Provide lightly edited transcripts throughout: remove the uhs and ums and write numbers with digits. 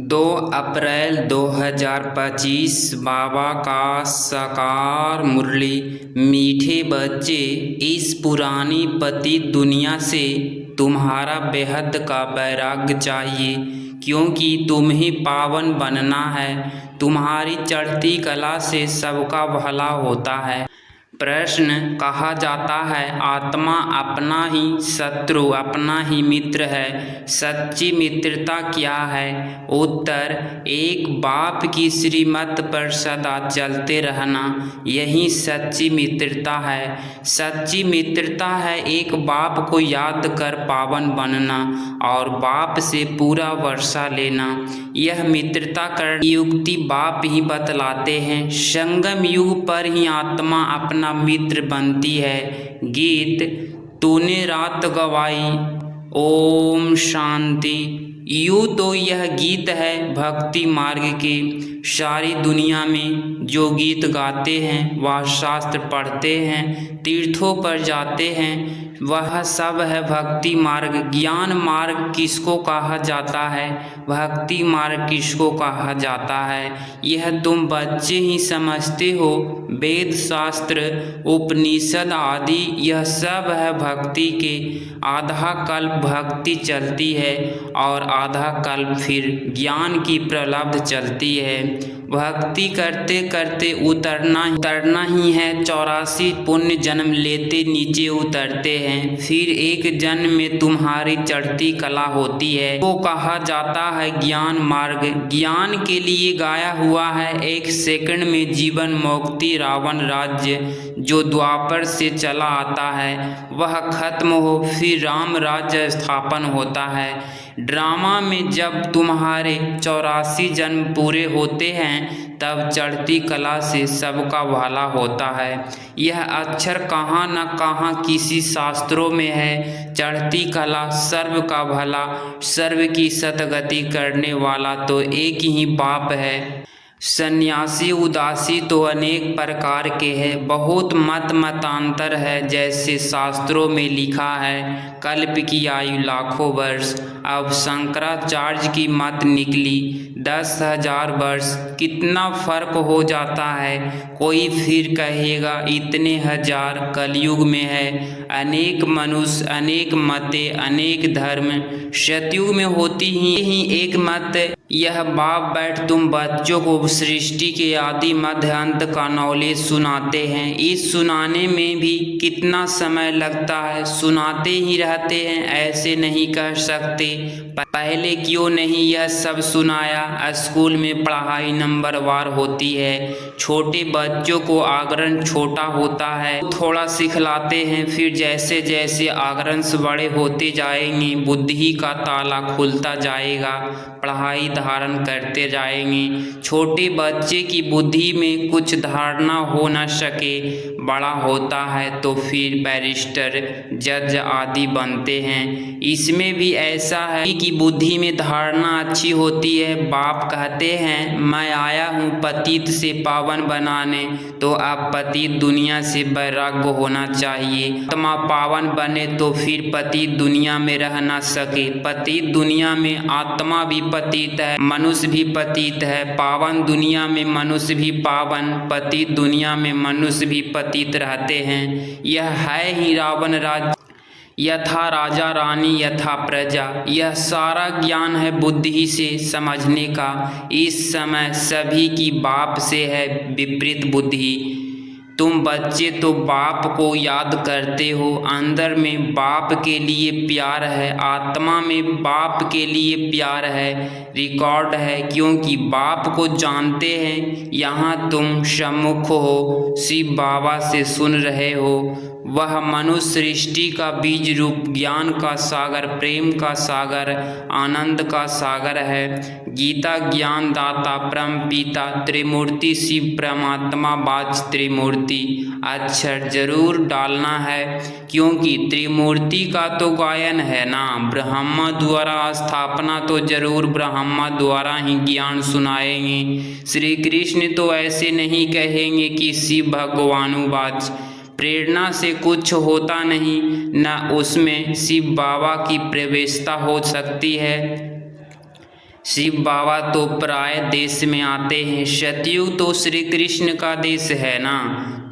2 अप्रैल 2025 बाबा का साकार मुरली। मीठे बच्चे, इस पुरानी पतित दुनिया से तुम्हारा बेहद का वैराग्य चाहिए, क्योंकि तुम्हें पावन बनना है। तुम्हारी चढ़ती कला से सबका भला होता है। प्रश्न कहा जाता है, आत्मा अपना ही शत्रु अपना ही मित्र है, सच्ची मित्रता क्या है? उत्तर, एक बाप की श्रीमत पर सदा चलते रहना, यही सच्ची मित्रता है। सच्ची मित्रता है एक बाप को याद कर पावन बनना और बाप से पूरा वर्षा लेना। यह मित्रता करने युक्ति बाप ही बतलाते हैं। संगम युग पर ही आत्मा अपना मित्र बनती है। गीत तूने रात गवाई। ओम शांति। यूँ तो यह गीत है भक्ति मार्ग के। सारी दुनिया में जो गीत गाते हैं, वह शास्त्र पढ़ते हैं, तीर्थों पर जाते हैं, वह सब है भक्ति मार्ग। ज्ञान मार्ग किसको कहा जाता है? भक्ति मार्ग किसको कहा जाता है? यह तुम बच्चे ही समझते हो। वेद शास्त्र उपनिषद आदि यह सब है भक्ति के। आधा कल्प भक्ति चलती है और आधा कल्प फिर ज्ञान की प्रलब्ध चलती है। भक्ति करते करते उतरना ही है। 84 पुण्य जन्म लेते नीचे उतरते हैं। फिर एक जन्म में तुम्हारी चढ़ती कला होती है, वो कहा जाता है ज्ञान मार्ग। ज्ञान के लिए गाया हुआ है एक सेकंड में जीवन मुक्ति रावण राज्य जो द्वापर से चला आता है, वह खत्म हो फिर राम राज्य स्थापन होता है। ड्रामा में जब तुम्हारे 84 जन्म पूरे होते हैं, तब चढ़ती कला से सबका भला होता है। यह अक्षर कहाँ न कहाँ किसी शास्त्रों में है। चढ़ती कला सर्व का भला, सर्व की सतगति करने वाला तो एक ही बाप है। सन्यासी उदासी तो अनेक प्रकार के हैं, बहुत मतांतर है। जैसे शास्त्रों में लिखा है, कल्प की आयु लाखों वर्ष। अब शंकराचार्य की मत निकली 10,000 वर्ष। कितना फर्क हो जाता है। कोई फिर कहेगा इतने हजार कलयुग में है। अनेक मनुष्य, अनेक मतें, अनेक धर्म। सतयुग में होती ही एक मत। यह बाप बैठ तुम बच्चों को सृष्टि के आदि मध्य अंत का नॉलेज सुनाते हैं। इस सुनाने में भी कितना समय लगता है। सुनाते ही रहते हैं, ऐसे नहीं कह सकते पहले क्यों नहीं यह सब सुनाया। स्कूल में पढ़ाई नंबरवार होती है। छोटे बच्चों को आगरण छोटा होता है, थोड़ा सिखलाते हैं। फिर जैसे जैसे आगरण से बड़े होते जाएंगे, बुद्धि का ताला खुलता जाएगा, पढ़ाई धारण करते जाएंगे। छोटे बच्चे की बुद्धि में कुछ धारणा हो न सके, बड़ा होता है तो फिर बैरिस्टर, जज आदि बनते हैं। इसमें भी ऐसा है कि बुद्धि में धारणा अच्छी होती है। बाप कहते हैं मैं आया हूँ पतित से पावन बनाने, तो अब पतित दुनिया से वैराग्य होना चाहिए। आत्मा पावन बने तो फिर पतित दुनिया में रह न सके। पतित दुनिया में आत्मा भी पतित है, मनुष्य भी पतित है। पावन दुनिया में मनुष्य भी पावन, पतित दुनिया में मनुष्य भी पतित रहते हैं। यह है ही रावण राज्य। यथा राजा रानी यथा प्रजा। यह सारा ज्ञान है बुद्धि से समझने का। इस समय सभी की बाप से है विपरीत बुद्धि। तुम बच्चे तो बाप को याद करते हो, अंदर में बाप के लिए प्यार है, आत्मा में बाप के लिए प्यार है। रिकॉर्ड है क्योंकि बाप को जानते हैं। यहाँ तुम सम्मुख हो, शिव बाबा से सुन रहे हो। वह मनुष्य सृष्टि का बीज रूप ज्ञान का सागर, प्रेम का सागर, आनंद का सागर है। गीता ज्ञान दाता परम पिता त्रिमूर्ति शिव परमात्मा बाज त्रिमूर्ति। अक्षर जरूर डालना है, क्योंकि त्रिमूर्ति का तो गायन है ना। ब्रह्मा द्वारा स्थापना तो जरूर ब्रह्मा द्वारा ही ज्ञान सुनाएंगे। श्री कृष्ण तो ऐसे नहीं कहेंगे कि शिव भगवानुवाच। प्रेरणा से कुछ होता नहीं, न उसमें शिव बाबा की प्रवेशता हो सकती है। शिव बाबा तो प्राय देश में आते हैं, सतयुग तो श्री कृष्ण का देश है ना,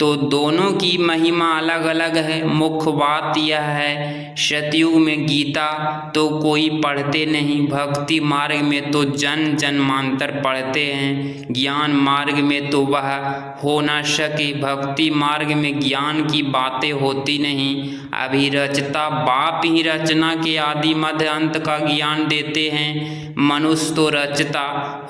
तो दोनों की महिमा अलग अलग है। मुख्य बात यह है, सतयुग में गीता तो कोई पढ़ते नहीं, भक्ति मार्ग में तो जन जन्मांतर पढ़ते हैं, ज्ञान मार्ग में तो वह हो ना सके, भक्ति मार्ग में ज्ञान की बातें होती नहीं। अभी रचता बाप ही रचना के आदि मध्य अंत का ज्ञान देते हैं। मनुष्य तो रचता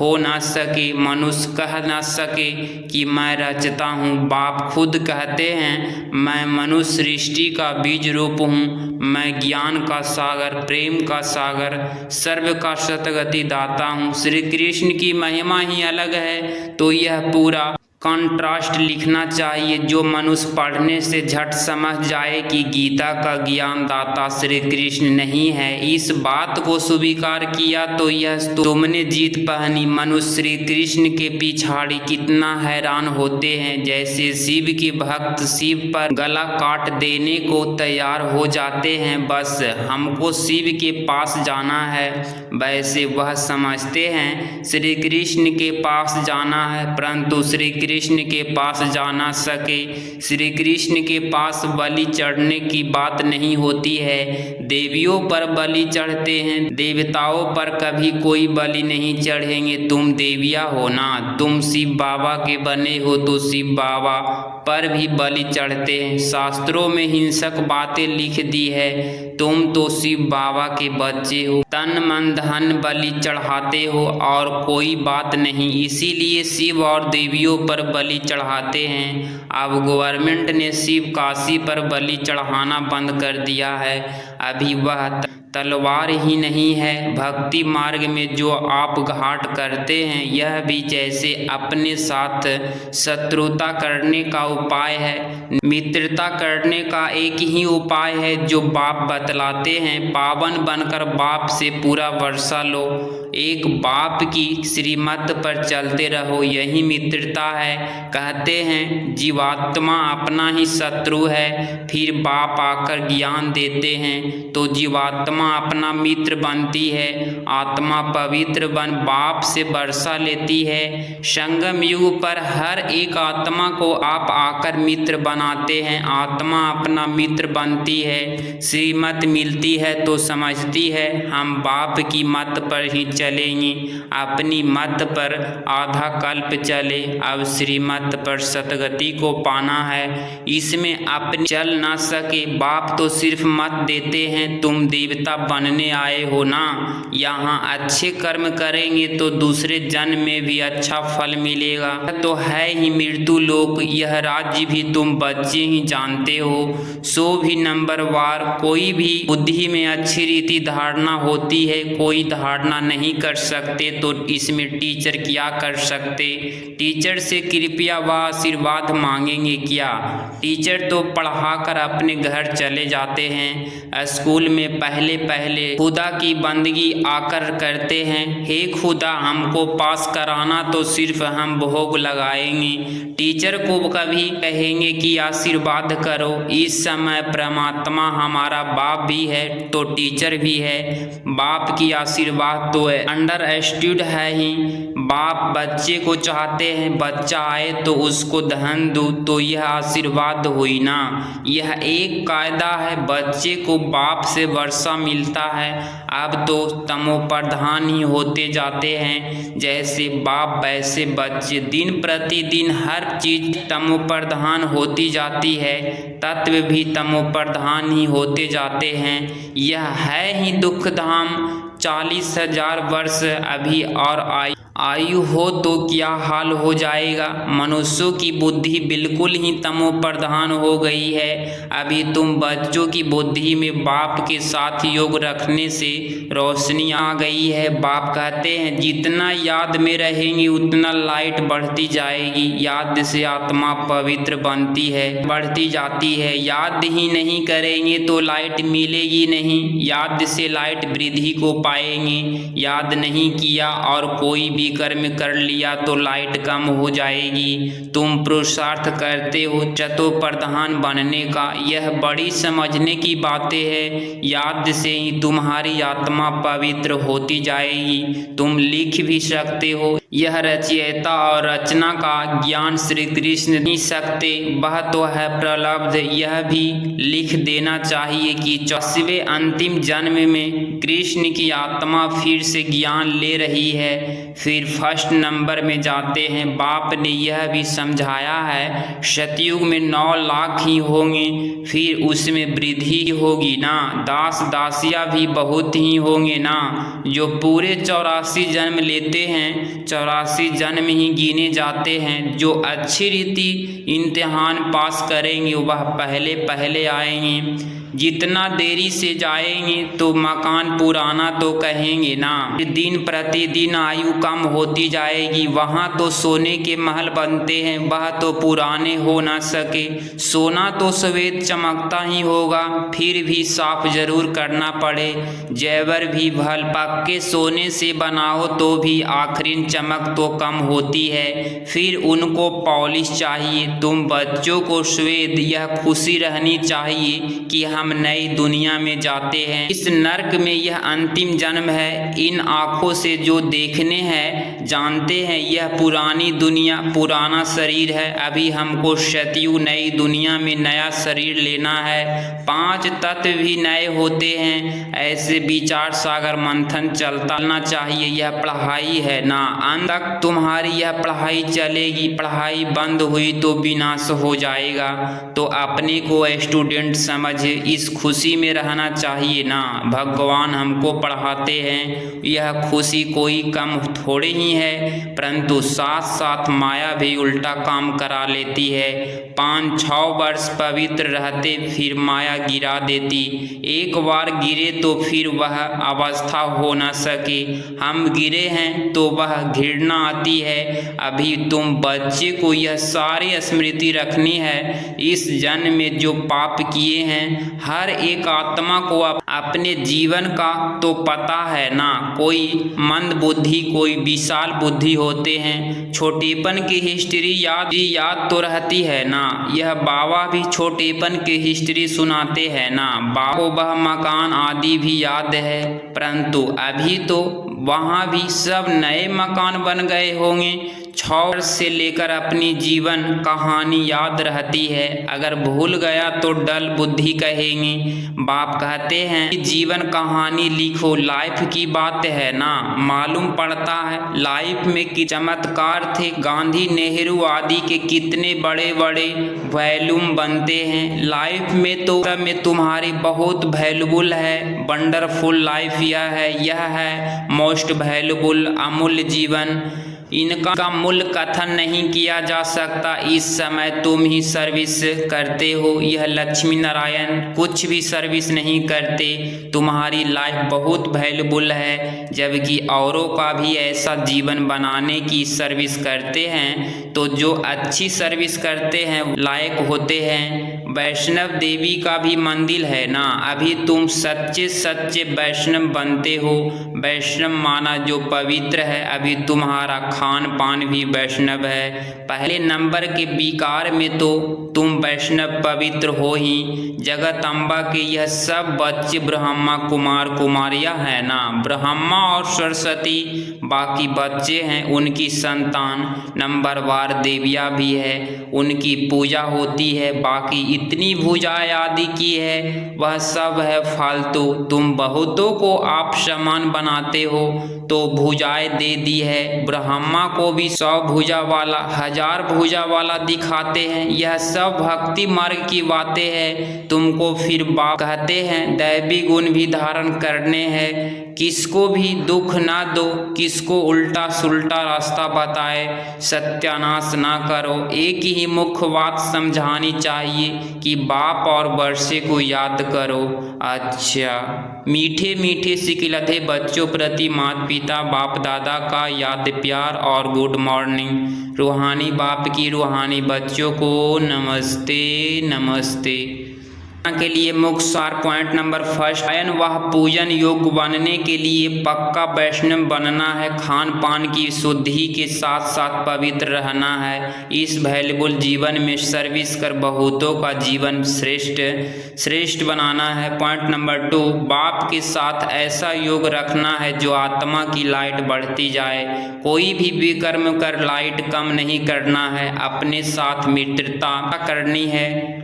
हो ना सके, मनुष्य कह ना सके कि मैं रचता हूँ। बाप खुद कहते हैं, मैं मनुष्य सृष्टि का बीज रूप हूँ, मैं ज्ञान का सागर, प्रेम का सागर, सर्व का सतगति दाता हूँ। श्री कृष्ण की महिमा ही अलग है, तो यह पूरा कॉन्ट्रास्ट लिखना चाहिए, जो मनुष्य पढ़ने से झट समझ जाए कि गीता का ज्ञान दाता श्री कृष्ण नहीं है। इस बात को स्वीकार किया तो यह तुमने जीत पहनी। मनुष्य श्री कृष्ण के पिछाड़ी कितना हैरान होते हैं, जैसे शिव के भक्त शिव पर गला काट देने को तैयार हो जाते हैं, बस हमको शिव के पास जाना है, वैसे वह समझते हैं श्री कृष्ण के पास जाना है, परंतु श्री कृष्ण के पास जा ना सके। श्री कृष्ण के पास बलि चढ़ने की बात नहीं होती है, देवियों पर बलि चढ़ते हैं, देवताओं पर कभी कोई बलि नहीं चढ़ेंगे। तुम देवियाँ हो ना, तुम शिव बाबा के बने हो, तो शिव बाबा पर भी बलि चढ़ते हैं। शास्त्रों में हिंसक बातें लिख दी है, तुम तो शिव बाबा के बच्चे हो, तन मन धन बलि चढ़ाते हो और कोई बात नहीं, इसीलिए शिव और देवियों पर बलि चढ़ाते हैं। अब गवर्नमेंट ने शिव काशी पर बलि चढ़ाना बंद कर दिया है। अभी वह तलवार ही नहीं है, भक्ति मार्ग में जो आप घाट करते हैं, यह भी जैसे अपने साथ शत्रुता करने का उपाय है। मित्रता करने का एक ही उपाय है जो बाप बतलाते हैं, पावन बनकर बाप से पूरा वर्षा लो, एक बाप की श्रीमत पर चलते रहो, यही मित्रता है। कहते हैं जीवात्मा अपना ही शत्रु है, फिर बाप आकर ज्ञान देते हैं तो जीवात्मा अपना मित्र बनती है। आत्मा पवित्र बन बाप से वर्षा लेती है। संगम युग पर हर एक आत्मा को आप आकर मित्र बनाते हैं, आत्मा अपना मित्र बनती है। श्रीमत मिलती है तो समझती है हम बाप की मत पर ही चलेंगे, अपनी मत पर आधा कल्प चले, अब श्रीमत पर सतगति को पाना है, इसमें अपनी चल ना सके। बाप तो सिर्फ मत देते हैं, तुम देवता बनने आए हो ना, यहाँ अच्छे कर्म करेंगे तो दूसरे जन्म में भी अच्छा फल मिलेगा। तो है ही मृत्यु लोक, यह राज्य भी तुम बच्चे ही जानते हो। सो भी नंबर वार, कोई भी बुद्धि में अच्छी रीति धारणा होती है, कोई धारणा नहीं कर सकते तो इसमें टीचर क्या कर सकते। टीचर से कृपया व आशीर्वाद मांगेंगे क्या, टीचर तो पढ़ाकर अपने घर चले जाते हैं। स्कूल में पहले खुदा की बंदगी आकर करते हैं, हे खुदा हमको पास कराना तो सिर्फ हम भोग लगाएंगे। टीचर को कभी कहेंगे कि आशीर्वाद करो, इस समय परमात्मा हमारा बाप भी है तो टीचर भी है। बाप की आशीर्वाद तो अंडरस्टूड है ही, बाप बच्चे को चाहते हैं बच्चा आए तो उसको धन दो, तो यह आशीर्वाद हुई ना। यह एक कायदा है, बच्चे को बाप से वर्षा मिलता है। अब तो तमो प्रधान ही होते जाते हैं, जैसे बाप वैसे बच्चे, दिन प्रतिदिन हर चीज तमो प्रधान होती जाती है, तत्व भी तमो प्रधान ही होते जाते हैं। यह है ही दुख धाम। 40,000 वर्ष अभी और आयु हो तो क्या हाल हो जाएगा। मनुष्यों की बुद्धि बिल्कुल ही तमो प्रधान हो गई है। अभी तुम बच्चों की बुद्धि में बाप के साथ योग रखने से रोशनी आ गई है। बाप कहते हैं जितना याद में रहेंगी उतना लाइट बढ़ती जाएगी, याद से आत्मा पवित्र बनती है, बढ़ती जाती है। याद ही नहीं करेंगे तो लाइट मिलेगी नहीं, याद से लाइट वृद्धि को पाएंगे। याद नहीं किया और कोई भी भी कर्म कर लिया तो लाइट कम हो जाएगी। तुम पुरुषार्थ करते हो चतुर्प्रधान बनने का, यह बड़ी समझने की बातें हैं। याद से ही तुम्हारी आत्मा पवित्र होती जाएगी। तुम लिख भी सकते हो। यह रचयिता और रचना का ज्ञान श्री कृष्ण नहीं सकते, वह तो है प्रलब्ध। यह भी लिख देना चाहिए कि 84वें अंतिम जन्म में कृष्ण की आत्मा फिर से ज्ञान ले रही है। फिर फर्स्ट नंबर में जाते हैं। बाप ने यह भी समझाया है सतयुग में 9 लाख ही होंगे, फिर उसमें वृद्धि होगी ना। दास दासियाँ भी बहुत ही होंगे ना। जो पूरे 84 जन्म लेते हैं 84 जन्म ही गिने जाते हैं। जो अच्छी रीति इम्तिहान पास करेंगे वह पहले पहले आएंगे। जितना देरी से जाएंगे तो मकान पुराना तो कहेंगे ना। दिन प्रतिदिन आयु कम होती जाएगी। वहाँ तो सोने के महल बनते हैं, वह तो पुराने हो ना सके। सोना तो सफ़ेद चमकता ही होगा, फिर भी साफ जरूर करना पड़े। जेवर भी भल पक्के सोने से बनाओ तो भी आखिरी चमक तो कम होती है, फिर उनको पॉलिश चाहिए। तुम बच्चों को श्वेत यह खुशी रहनी चाहिए कि हम नई दुनिया में जाते हैं। इस नर्क में यह अंतिम जन्म है। इन आँखों से जो देखने हैं जानते हैं यह पुरानी दुनिया पुराना शरीर है। अभी हमको सतयुग नई दुनिया में नया शरीर लेना है। 5 तत्व भी नए होते हैं। ऐसे विचार सागर मंथन चलना चाहिए। यह पढ़ाई है ना, अंत तक तुम्हारी यह पढ़ाई चलेगी। पढ़ाई बंद हुई तो विनाश हो जाएगा। तो अपने को स्टूडेंट समझे, इस खुशी में रहना चाहिए ना। भगवान हमको पढ़ाते हैं, यह खुशी कोई कम थोड़ी ही है, परंतु साथ साथ माया भी उल्टा काम करा लेती है। 5-6 वर्ष पवित्र रहते फिर माया गिरा देती। एक बार गिरे तो फिर वह अवस्था हो न सके। हम गिरे हैं तो वह घृणा आती है। अभी तुम बच्चे को यह सारी स्मृति रखनी है। इस जन्म में जो पाप किए हैं हर एक आत्मा को अपने जीवन का तो पता है ना। कोई मंद बुद्धि कोई विशाल बुद्धि होते हैं। छोटेपन की हिस्ट्री याद तो रहती है ना। यह बाबा भी छोटेपन की हिस्ट्री सुनाते हैं ना। बाबा को वह मकान आदि भी याद है, परंतु अभी तो वहाँ भी सब नए मकान बन गए होंगे। 6 वर्ष से लेकर अपनी जीवन कहानी याद रहती है। अगर भूल गया तो डल बुद्धि कहेंगे। बाप कहते हैं कि जीवन कहानी लिखो, लाइफ की बात है ना। मालूम पड़ता है लाइफ में कि चमत्कार थे। गांधी नेहरू आदि के कितने बड़े बड़े वैल्यूम बनते हैं। लाइफ में तो सब में तुम्हारी बहुत वैल्यूबल है। वंडरफुल लाइफ यह है मोस्ट वैल्यूबल अमूल्य जीवन। इनका मूल्य कथन नहीं किया जा सकता। इस समय तुम ही सर्विस करते हो। यह लक्ष्मी नारायण कुछ भी सर्विस नहीं करते। तुम्हारी लाइफ बहुत वैल्यूबल है, जबकि औरों का भी ऐसा जीवन बनाने की सर्विस करते हैं। तो जो अच्छी सर्विस करते हैं लायक होते हैं। वैष्णव देवी का भी मंदिर है ना। अभी तुम सच्चे सच्चे वैष्णव बनते हो। वैष्णव माना जो पवित्र है। अभी तुम्हारा खान पान भी वैष्णव है। पहले नंबर के विकार में तो तुम वैष्णव पवित्र हो ही। जगत अम्बा के यह सब बच्चे ब्रह्मा कुमार कुमारियाँ हैं ना। ब्रह्मा और सरस्वती बाकी बच्चे हैं, उनकी संतान नंबरवार देवियाँ भी है, उनकी पूजा होती है। बाकी इतनी भुजाएं आदि की है वह सब है फालतू। तुम बहुतों को आप समान बनाते हो तो भुजाएं दे दी है। ब्रह्मा को भी 100 भुजा वाला 1000 भुजा वाला दिखाते हैं। यह सब भक्ति मार्ग की बातें हैं। तुमको फिर बाप कहते हैं दैवी गुण भी धारण करने हैं। किसको भी दुख ना दो, किसको उल्टा सुल्टा रास्ता बताए सत्यानाश ना करो। एक ही मुख्य बात समझानी चाहिए कि बाप और वर्षे को याद करो। अच्छा, मीठे मीठे सिकिलधे बच्चों प्रति माता पिता बाप दादा का याद प्यार और गुड मॉर्निंग। रूहानी बाप की रूहानी बच्चों को नमस्ते नमस्ते। के लिए मुख्य सार पॉइंट नंबर फर्स्ट, गायन वह पूजन योग्य बनने के लिए पक्का वैष्णव बनना है। खान पान की शुद्धि के साथ साथ पवित्र रहना है। इस वैल्यूबल जीवन में सर्विस कर बहुतों का जीवन श्रेष्ठ बनाना है। पॉइंट नंबर 2, बाप के साथ ऐसा योग रखना है जो आत्मा की लाइट बढ़ती जाए। कोई भी विकर्म कर लाइट कम नहीं करना है, अपने साथ मित्रता करनी है।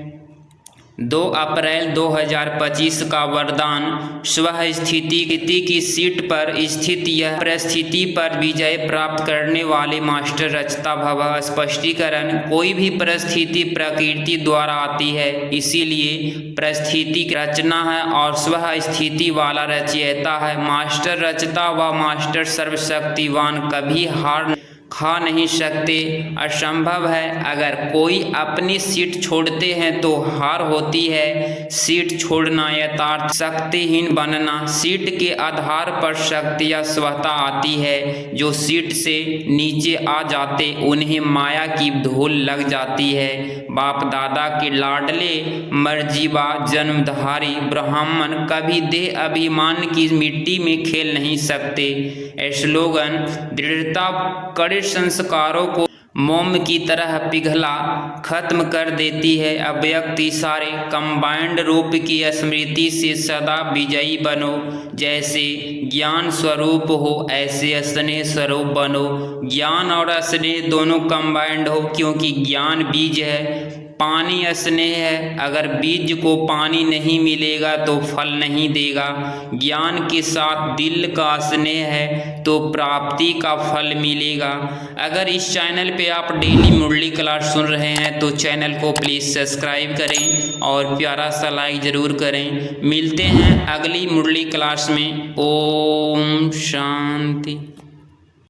2 अप्रैल 2025 का वरदान, स्व स्थिति की सीट पर स्थित यह परिस्थिति पर विजय प्राप्त करने वाले मास्टर रचता भव। स्पष्टीकरण, कोई भी परिस्थिति प्रकृति द्वारा आती है, इसीलिए परिस्थिति की रचना है और स्व स्थिति वाला रचयिता है। मास्टर रचता व मास्टर सर्वशक्तिवान कभी हार खा नहीं सकते, असंभव है। अगर कोई अपनी सीट छोड़ते हैं तो हार होती है। सीट छोड़ना यथार्थ शक्तिहीन बनना। सीट के आधार पर शक्ति या स्वता आती है। जो सीट से नीचे आ जाते उन्हें माया की धूल लग जाती है। बाप दादा के लाडले मर्जीबा जन्मधारी ब्राह्मण कभी देह अभिमान की मिट्टी में खेल नहीं सकते। स्लोगन, दृढ़ता कड़े संस्कारों को मोम की तरह पिघला खत्म कर देती है। अव्यक्त इशारे, कंबाइंड रूप की स्मृति से सदा विजयी बनो। जैसे ज्ञान स्वरूप हो ऐसे स्नेह स्वरूप बनो। ज्ञान और स्नेह दोनों कंबाइंड हो, क्योंकि ज्ञान बीज है, पानी स्नेह है। अगर बीज को पानी नहीं मिलेगा तो फल नहीं देगा। ज्ञान के साथ दिल का स्नेह है तो प्राप्ति का फल मिलेगा। अगर इस चैनल पे आप डेली मुरली क्लास सुन रहे हैं तो चैनल को प्लीज़ सब्सक्राइब करें और प्यारा सा लाइक ज़रूर करें। मिलते हैं अगली मुरली क्लास में। ओम शांति।